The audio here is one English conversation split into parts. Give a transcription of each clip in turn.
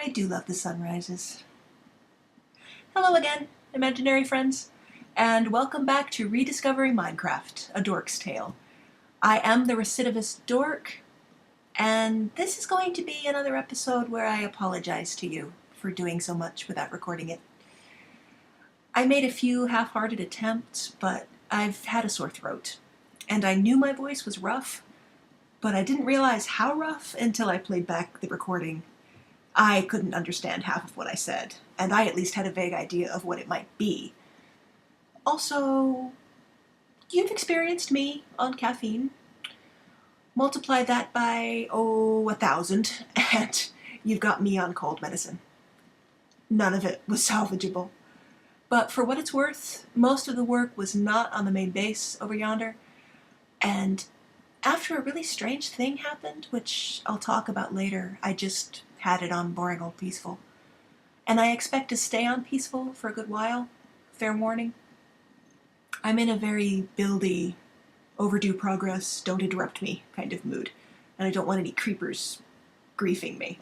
I do love the sunrises. Hello again, imaginary friends, and welcome back to Rediscovering Minecraft, a Dork's Tale. I am the recidivist Dork, and this is going to be another episode where I apologize to you for doing so much without recording it. I made a few half-hearted attempts, but I've had a sore throat, and I knew my voice was rough, but I didn't realize how rough until I played back the recording. I couldn't understand half of what I said, and I at least had a vague idea of what it might be. Also, you've experienced me on caffeine. Multiply that by, 1,000, and you've got me on cold medicine. None of it was salvageable. But for what it's worth, most of the work was not on the main base over yonder, and after a really strange thing happened, which I'll talk about later, I just had it on boring old peaceful. And I expect to stay on peaceful for a good while. Fair warning. I'm in a very buildy, overdue progress, don't interrupt me kind of mood. And I don't want any creepers griefing me.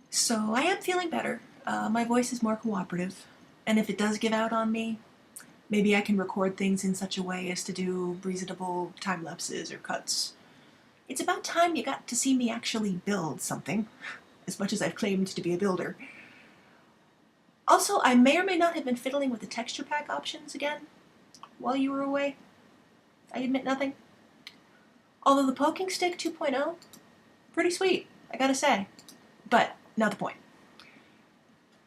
So I am feeling better. My voice is more cooperative. And if it does give out on me, maybe I can record things in such a way as to do reasonable time lapses or cuts. It's about time you got to see me actually build something, as much as I've claimed to be a builder. Also, I may or may not have been fiddling with the texture pack options again while you were away. I admit nothing. Although the Poking Stick 2.0, pretty sweet, I gotta say. But not the point.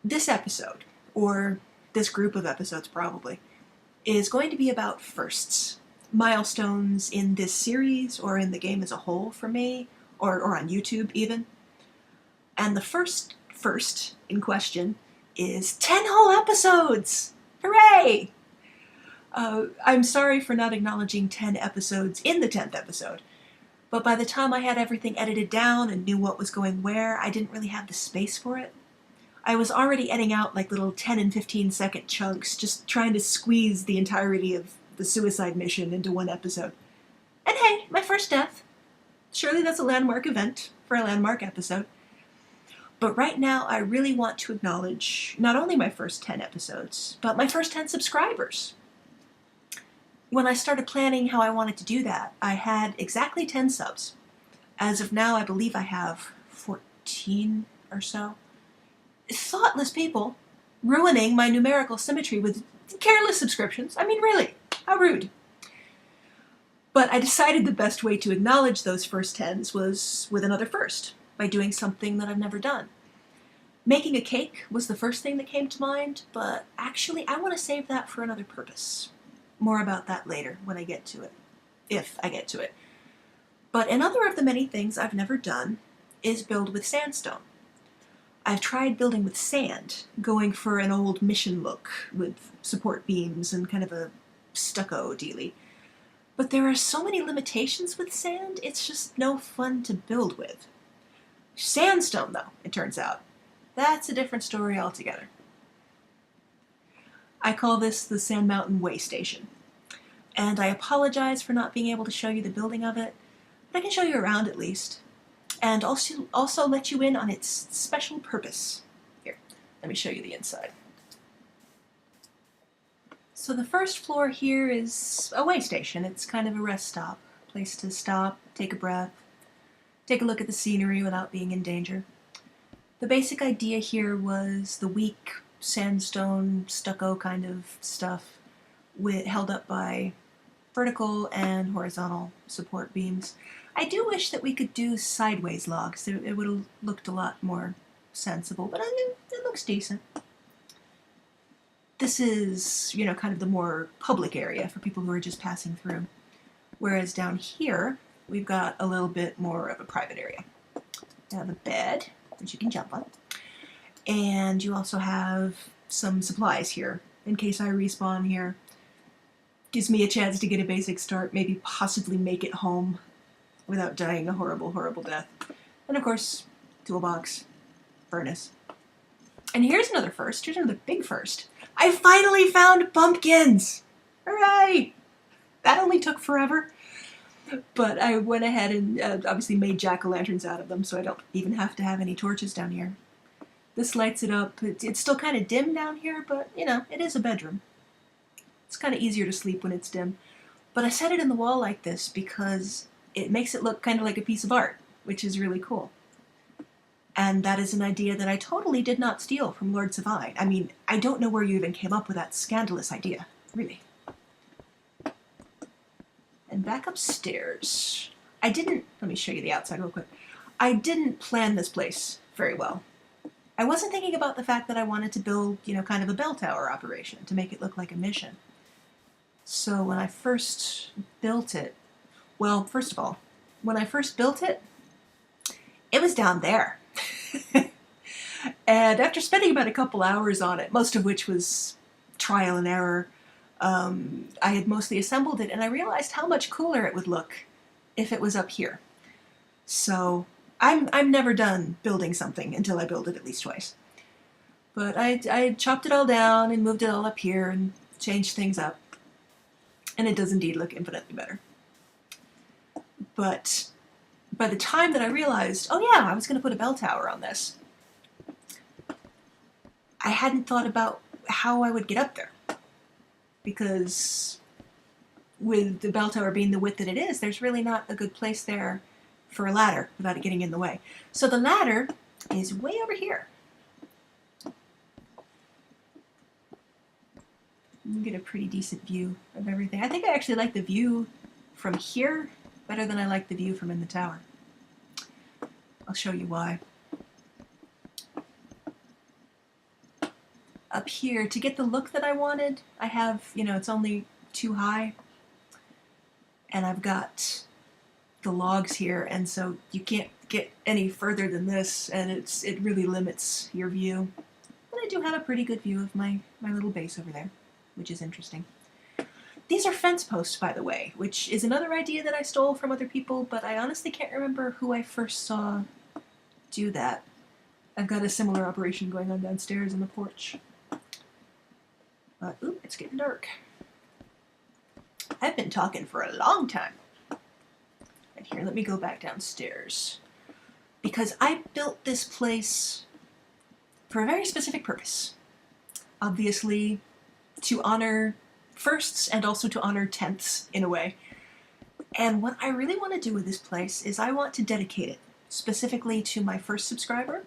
This episode, or this group of episodes probably, is going to be about firsts. Milestones in this series, or in the game as a whole for me, or on YouTube even. And the first in question is 10 whole episodes! Hooray! I'm sorry for not acknowledging 10 episodes in the 10th episode, but by the time I had everything edited down and knew what was going where, I didn't really have the space for it. I was already editing out like little 10 and 15 second chunks, just trying to squeeze the entirety of the suicide mission into one episode. And hey, my first death. Surely that's a landmark event for a landmark episode. But right now I really want to acknowledge not only my first 10 episodes, but my first 10 subscribers. When I started planning how I wanted to do that, I had exactly 10 subs. As of now, I believe I have 14 or so. Thoughtless people ruining my numerical symmetry with careless subscriptions. I mean, really. How rude. But I decided the best way to acknowledge those first 10s was with another first, by doing something that I've never done. Making a cake was the first thing that came to mind, but actually I want to save that for another purpose. More about that later when I get to it. If I get to it. But another of the many things I've never done is build with sandstone. I've tried building with sand, going for an old mission look with support beams and kind of a stucco dealy. But there are so many limitations with sand, it's just no fun to build with. Sandstone, though, it turns out. That's a different story altogether. I call this the Sand Mountain Way Station. And I apologize for not being able to show you the building of it, but I can show you around at least. And also let you in on its special purpose. Here, let me show you the inside. So the first floor here is a way station. It's kind of a rest stop. Place to stop, take a breath, take a look at the scenery without being in danger. The basic idea here was the weak sandstone stucco kind of stuff held up by vertical and horizontal support beams. I do wish that we could do sideways logs. It would have looked a lot more sensible, but it looks decent. This is, kind of the more public area for people who are just passing through. Whereas down here, we've got a little bit more of a private area. You have a bed, which you can jump on. And you also have some supplies here, in case I respawn here. Gives me a chance to get a basic start, maybe possibly make it home without dying a horrible, horrible death. And of course, toolbox, furnace. And here's another first. Here's another big first. I finally found pumpkins! Hooray! That only took forever. But I went ahead and obviously made jack-o'-lanterns out of them, so I don't even have to have any torches down here. This lights it up. It's still kind of dim down here, but, you know, it is a bedroom. It's kind of easier to sleep when it's dim. But I set it in the wall like this because it makes it look kind of like a piece of art, which is really cool. And that is an idea that I totally did not steal from Lord Savine. I mean, I don't know where you even came up with that scandalous idea, really. And back upstairs. Let me show you the outside real quick. I didn't plan this place very well. I wasn't thinking about the fact that I wanted to build, you know, kind of a bell tower operation to make it look like a mission. So when I first built it, well, first of all, when I first built it, it was down there. And after spending about a couple hours on it, most of which was trial and error, I had mostly assembled it, and I realized how much cooler it would look if it was up here. So I'm never done building something until I build it at least twice. But I chopped it all down and moved it all up here and changed things up. And it does indeed look infinitely better. But by the time that I realized, oh yeah, I was going to put a bell tower on this, I hadn't thought about how I would get up there. Because with the bell tower being the width that it is, there's really not a good place there for a ladder without it getting in the way. So the ladder is way over here. You get a pretty decent view of everything. I think I actually like the view from here better than I like the view from in the tower. I'll show you why. Up here, to get the look that I wanted, I have, you know, it's only too high. And I've got the logs here, and so you can't get any further than this, and it really limits your view. But I do have a pretty good view of my little base over there, which is interesting. These are fence posts, by the way, which is another idea that I stole from other people, but I honestly can't remember who I first saw do that. I've got a similar operation going on downstairs in the porch. But, ooh, it's getting dark. I've been talking for a long time. And here, let me go back downstairs. Because I built this place for a very specific purpose. Obviously, to honor firsts and also to honor tenths, in a way. And what I really want to do with this place is I want to dedicate it specifically to my first subscriber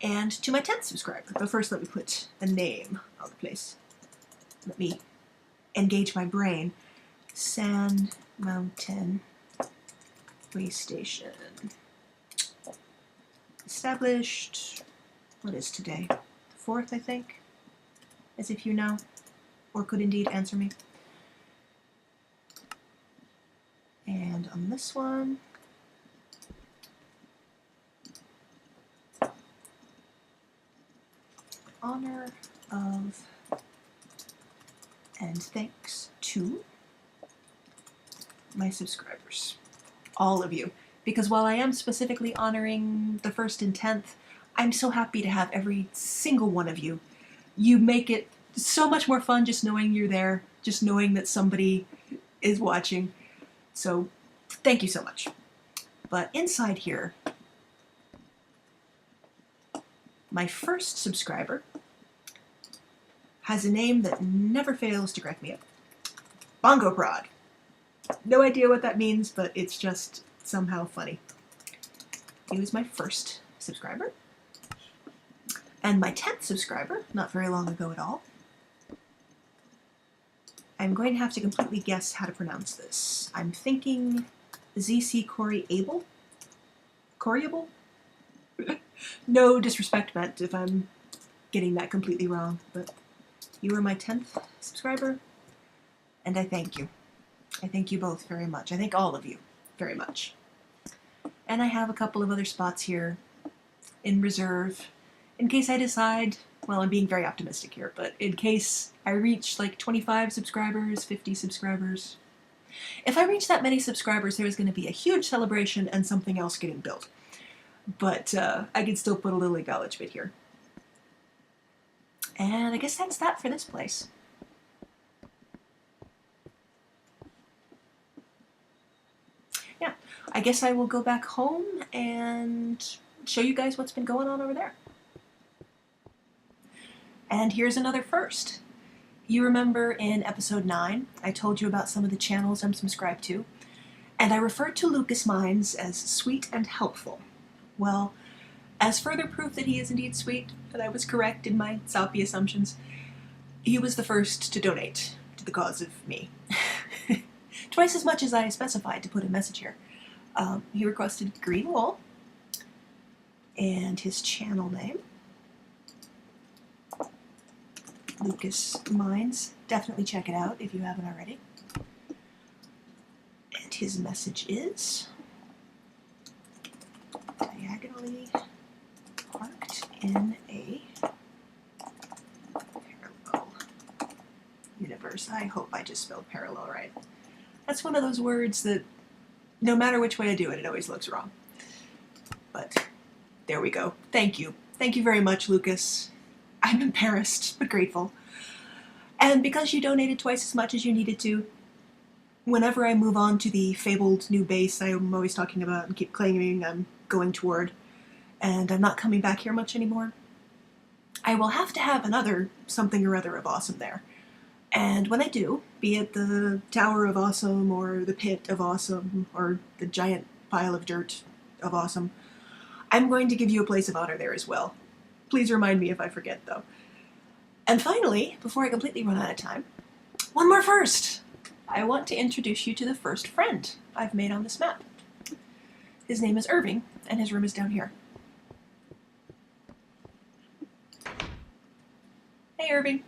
and to my 10th subscriber. But first, let me put a name on the place. Let me engage my brain. Sand Mountain Waystation. Established, what is today? The 4th, I think? As if you know, or could indeed answer me. And on this one, honor of and thanks to my subscribers, all of you. Because while I am specifically honoring the 1st and 10th, I'm so happy to have every single one of you. You make it so much more fun just knowing you're there, just knowing that somebody is watching. So thank you so much. But inside here, my first subscriber has a name that never fails to crack me up. Bongo Prod. No idea what that means, but it's just somehow funny. He was my first subscriber. And my 10th subscriber, not very long ago at all. I'm going to have to completely guess how to pronounce this. I'm thinking ZC Corey Abel? Coreyable? No disrespect meant if I'm getting that completely wrong, but you are my 10th subscriber, and I thank you. I thank you both very much. I thank all of you very much. And I have a couple of other spots here in reserve in case I decide, well, I'm being very optimistic here, but in case I reach like 25 subscribers, 50 subscribers. If I reach that many subscribers, there is going to be a huge celebration and something else getting built. But I can still put a little acknowledgement here. And I guess that's that for this place. Yeah, I guess I will go back home and show you guys what's been going on over there. And here's another first. You remember in episode 9, I told you about some of the channels I'm subscribed to, and I referred to Lucas Minds as sweet and helpful. Well, as further proof that he is indeed sweet, that I was correct in my soppy assumptions, he was the first to donate to the cause of me. Twice as much as I specified to put a message here. He requested green wool, and his channel name, Lucas Minds. Definitely check it out if you haven't already. And his message is diagonally parked in a parallel universe. I hope I just spelled parallel right. That's one of those words that no matter which way I do it, it always looks wrong. But there we go. Thank you. Thank you very much, Lucas. I'm embarrassed, but grateful. And because you donated twice as much as you needed to, whenever I move on to the fabled new base I'm always talking about and keep claiming I'm going toward, and I'm not coming back here much anymore, I will have to have another something or other of awesome there. And when I do, be it the Tower of Awesome, or the Pit of Awesome, or the giant pile of dirt of awesome, I'm going to give you a place of honor there as well. Please remind me if I forget, though. And finally, before I completely run out of time, one more first! I want to introduce you to the first friend I've made on this map. His name is Irving, and his room is down here. Hey, Irving.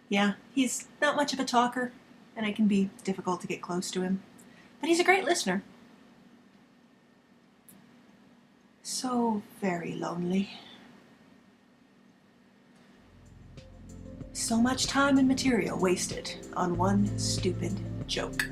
Yeah, he's not much of a talker, and it can be difficult to get close to him, but he's a great listener. So very lonely. So much time and material wasted on one stupid joke.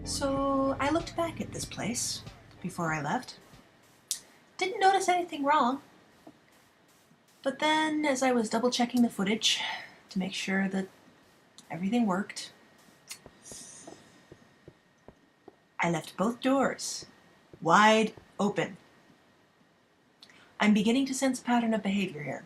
So I looked back at this place before I left. Didn't notice anything wrong. But then, as I was double-checking the footage to make sure that everything worked, I left both doors wide open. I'm beginning to sense a pattern of behavior here.